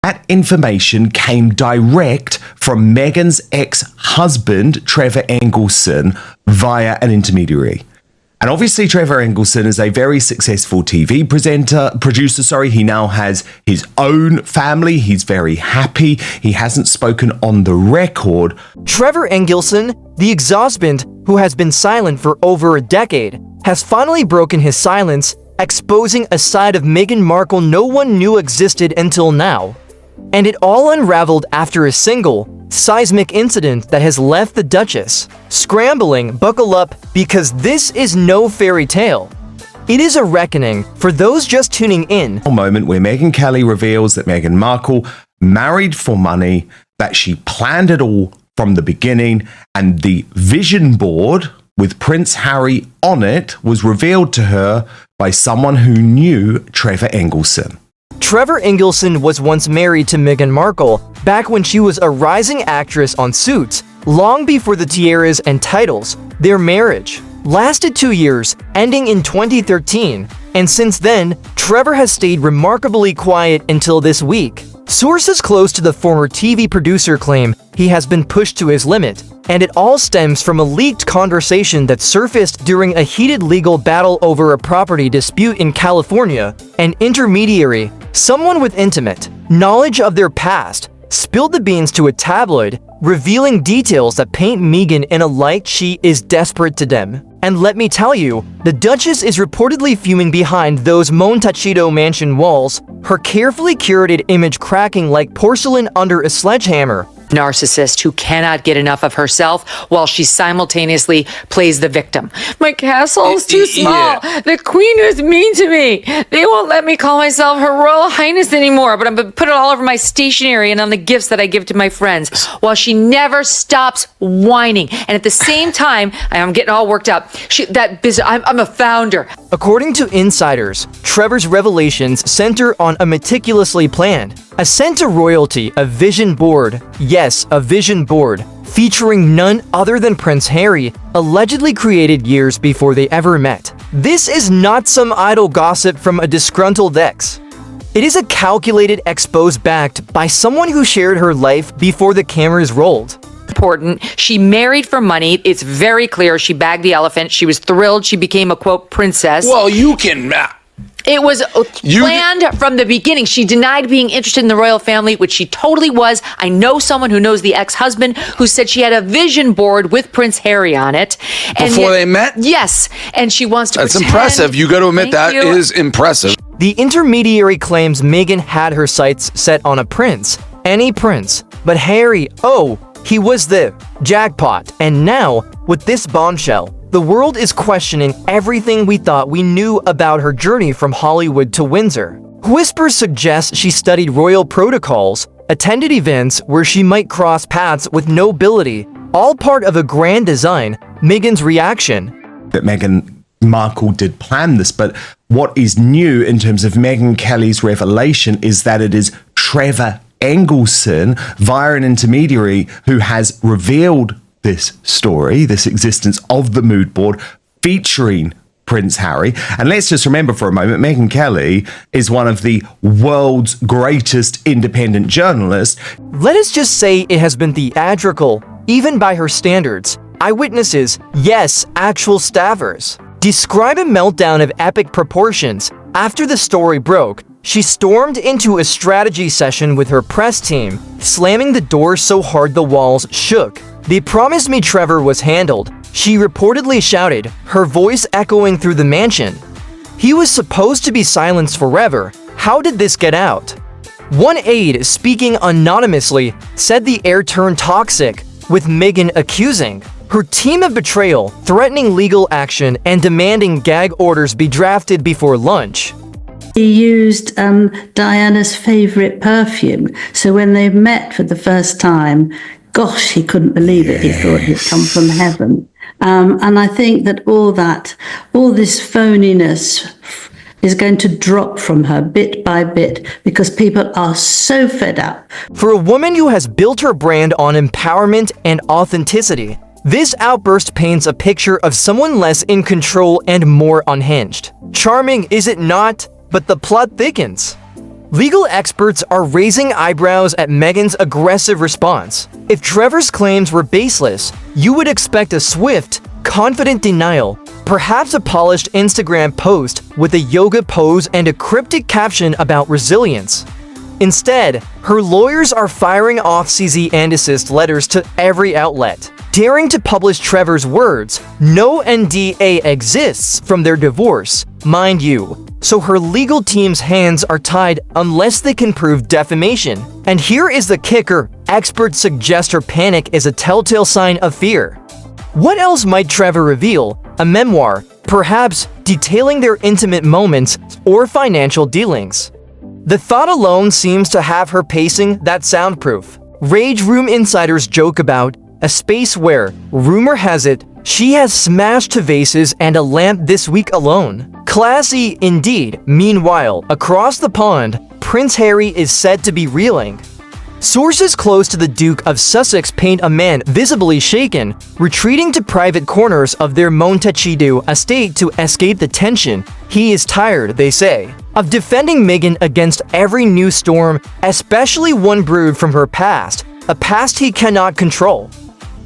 That information came direct from Meghan's ex-husband, Trevor Engelson, via an intermediary. And obviously, Trevor Engelson is a very successful TV producer. He now has his own family. He's very happy. He hasn't spoken on the record. Trevor Engelson, the ex-husband who has been silent for over a decade, has finally broken his silence, exposing a side of Meghan Markle no one knew existed until now. And it all unraveled after a single, seismic incident that has left the Duchess scrambling. Buckle up, because this is no fairy tale. It is a reckoning for those just tuning in. A moment where Meghan Kelly reveals that Meghan Markle married for money, that she planned it all from the beginning, and the vision board with Princeharry on it was revealed to her by someone who knew Trevor Engelson. Trevor Engelson was once married to Meghan Markle back when she was a rising actress on Suits, long before the tiaras and titles. Their marriage lasted 2 years, ending in 2013, and since then, Trevor has stayed remarkably quiet until this week. Sources close to the former TV producer claim he has been pushed to his limit, and it all stems from a leaked conversation that surfaced during a heated legal battle over a property dispute in California. An intermediary, someone with intimate knowledge of their past, spilled the beans to a tabloid, revealing details that paint Meghan in a light she is desperate to dim. And let me tell you, the Duchess is reportedly fuming behind those Montecito mansion walls, her carefully curated image cracking like porcelain under a sledgehammer. Narcissist who cannot get enough of herself while she simultaneously plays the victim. My castle is too small. Yeah. The queen is mean to me. They won't let me call myself Her Royal Highness anymore, but I'm going to put it all over my stationery and on the gifts that I give to my friends, while she never stops whining. And at the same time, I'm getting all worked up. I'm a founder. According to insiders, Trevor's revelations center on a meticulously planned ascent to royalty, a vision board. Yes, a vision board, featuring none other than Princeharry, allegedly created years before they ever met. This is not some idle gossip from a disgruntled ex. It is a calculated expose backed by someone who shared her life before the cameras rolled. Important. She married for money. It's very clear. She bagged the elephant. She was thrilled. She became a, quote, princess. Well, you can... It was planned from the beginning. She denied being interested in the royal family, which she totally was. I know someone who knows the ex-husband who said she had a vision board with Prince Harry on it. And before they met? Yes. And she wants to That's pretend. impressive. You got to admit that is impressive. The intermediary claims Meghan had her sights set on a prince. Any prince. But Harry, oh, he was the jackpot. And now, with this bombshell, the world is questioning everything we thought we knew about her journey from Hollywood to Windsor. Whispers suggest she studied royal protocols, attended events where she might cross paths with nobility, all part of a grand design. Meghan's reaction. That Meghan Markle did plan this, but what is new in terms of Meghan Kelly's revelation is that it is Trevor Engelson, via an intermediary, who has revealed this story, this existence of the mood board featuring Princeharry. And let's just remember for a moment, Meghan Kelly is one of the world's greatest independent journalists. Let us just say it has been theatrical, even by her standards. Eyewitnesses, yes, actual staffers, describe a meltdown of epic proportions. After the story broke, she stormed into a strategy session with her press team, slamming the door so hard the walls shook. They promised me Trevor was handled, she reportedly shouted, her voice echoing through the mansion. He was supposed to be silenced forever. How did this get out? One aide, speaking anonymously, said the air turned toxic, with Meghan accusing her team of betrayal, threatening legal action, and demanding gag orders be drafted before lunch. He used Diana's favorite perfume, so when they met for the first time, gosh, he couldn't believe it. He thought he'd come from heaven. And I think that all this phoniness is going to drop from her bit by bit because people are so fed up. For a woman who has built her brand on empowerment and authenticity, this outburst paints a picture of someone less in control and more unhinged. Charming, is it not? But the plot thickens. Legal experts are raising eyebrows at Meghan's aggressive response. If Trevor's claims were baseless, you would expect a swift, confident denial, perhaps a polished Instagram post with a yoga pose and a cryptic caption about resilience. Instead, her lawyers are firing off CZ and assist letters to every outlet, daring to publish Trevor's words. No NDA exists from their divorce, mind you, so her legal team's hands are tied unless they can prove defamation. And here is the kicker: experts suggest her panic is a telltale sign of fear. What else might Trevor reveal? A memoir, perhaps detailing their intimate moments or financial dealings. The thought alone seems to have her pacing that soundproof. Rage Room insiders joke about a space where, rumor has it, she has smashed to vases and a lamp this week alone. Classy indeed. Meanwhile, across the pond, Prince Harry is said to be reeling. Sources close to the Duke of Sussex paint a man visibly shaken, retreating to private corners of their Montecito estate to escape the tension. He is tired, they say, of defending Meghan against every new storm, especially one brewed from her past, a past he cannot control.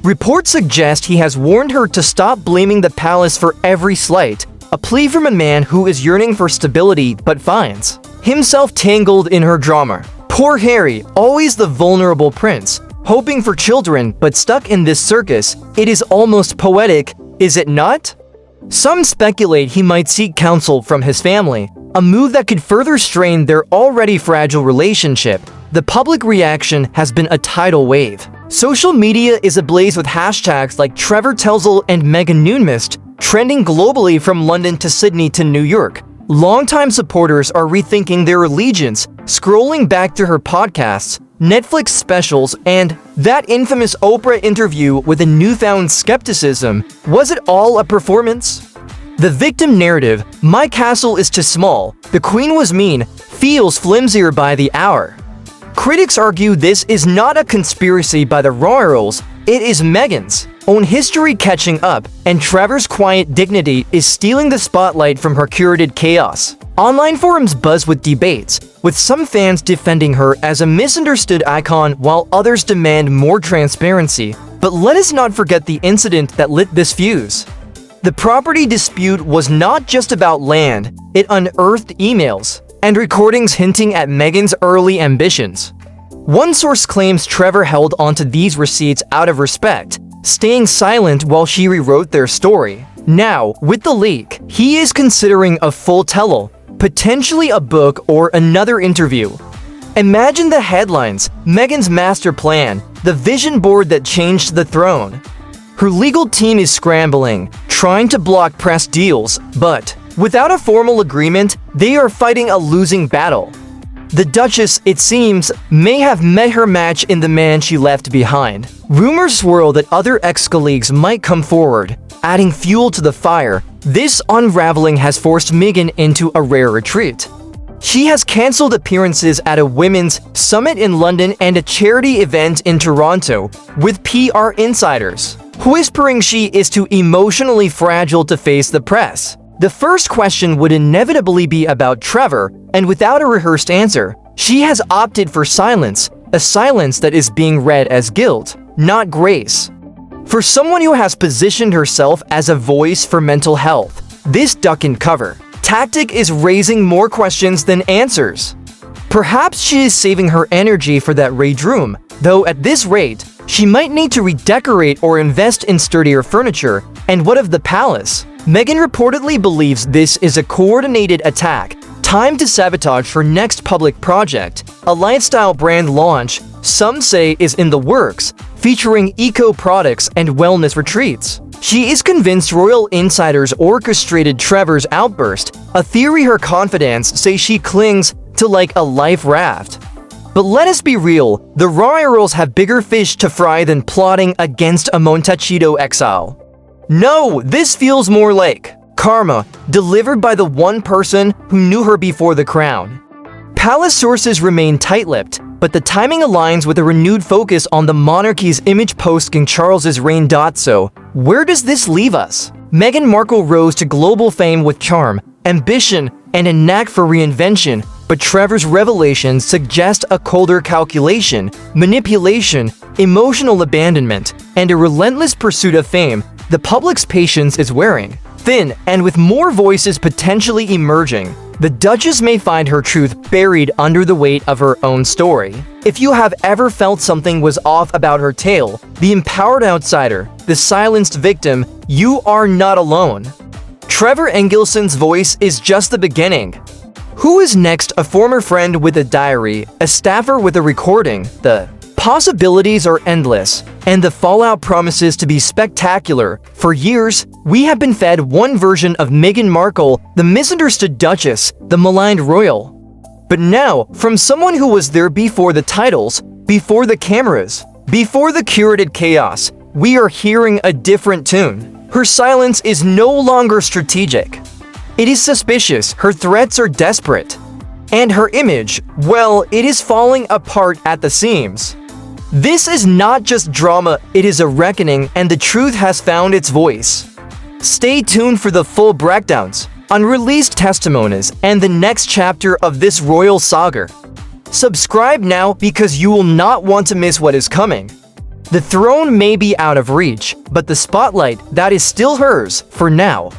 Reports suggest he has warned her to stop blaming the palace for every slight, a plea from a man who is yearning for stability but finds himself tangled in her drama. Poor Harry, always the vulnerable prince, hoping for children but stuck in this circus. It is almost poetic, is it not? Some speculate he might seek counsel from his family, a move that could further strain their already fragile relationship. The public reaction has been a tidal wave. Social media is ablaze with hashtags like Trevor Telzel and Meghan Nunmist, trending globally from London to Sydney to New York. Longtime supporters are rethinking their allegiance, scrolling back to her podcasts, Netflix specials, and that infamous Oprah interview with a newfound skepticism. Was it all a performance? The victim narrative, "My castle is too small, the Queen was mean," feels flimsier by the hour. Critics argue this is not a conspiracy by the royals, it is Meghan's own history catching up, and Trevor's quiet dignity is stealing the spotlight from her curated chaos. Online forums buzz with debates, with some fans defending her as a misunderstood icon while others demand more transparency. But let us not forget the incident that lit this fuse. The property dispute was not just about land, it unearthed emails and recordings hinting at Meghan's early ambitions. One source claims Trevor held onto these receipts out of respect, staying silent while she rewrote their story. Now, with the leak, he is considering a full tell-all, potentially a book or another interview. Imagine the headlines: Meghan's master plan, the vision board that changed the throne. Her legal team is scrambling, trying to block press deals, but without a formal agreement, they are fighting a losing battle. The Duchess, it seems, may have met her match in the man she left behind. Rumors swirl that other ex-colleagues might come forward, adding fuel to the fire. This unraveling has forced Meghan into a rare retreat. She has cancelled appearances at a women's summit in London and a charity event in Toronto, with PR insiders whispering she is too emotionally fragile to face the press. The first question would inevitably be about Trevor, and without a rehearsed answer, she has opted for silence, a silence that is being read as guilt, not grace. For someone who has positioned herself as a voice for mental health, this duck and cover tactic is raising more questions than answers. Perhaps she is saving her energy for that rage room, though at this rate, she might need to redecorate or invest in sturdier furniture. And what of the palace? Meghan reportedly believes this is a coordinated attack, timed to sabotage her next public project, a lifestyle brand launch some say is in the works, featuring eco-products and wellness retreats. She is convinced royal insiders orchestrated Trevor's outburst, a theory her confidants say she clings to like a life raft. But let us be real, the royals have bigger fish to fry than plotting against a Montecito exile. No, this feels more like karma, delivered by the one person who knew her before the crown. Palace sources remain tight-lipped, but the timing aligns with a renewed focus on the monarchy's image post-King Charles's reign. So, where does this leave us? Meghan Markle rose to global fame with charm, ambition, and a knack for reinvention, but but Trevor's revelations suggest a colder calculation, manipulation, emotional abandonment, and a relentless pursuit of fame. The public's patience is wearing thin, and with more voices potentially emerging, the Duchess may find her truth buried under the weight of her own story. If you have ever felt something was off about her tale, the empowered outsider, the silenced victim, you are not alone. Trevor Engelson's voice is just the beginning. Who is next? A former friend with a diary, a staffer with a recording. The possibilities are endless, and the fallout promises to be spectacular. For years, we have been fed one version of Meghan Markle, the misunderstood Duchess, the maligned royal. But now, from someone who was there before the titles, before the cameras, before the curated chaos, we are hearing a different tune. Her silence is no longer strategic. It is suspicious, her threats are desperate. And her image, well, it is falling apart at the seams. This is not just drama, it is a reckoning, and the truth has found its voice. Stay tuned for the full breakdowns, unreleased testimonies, and the next chapter of this royal saga. Subscribe now because you will not want to miss what is coming. The throne may be out of reach, but the spotlight, that is still hers for now.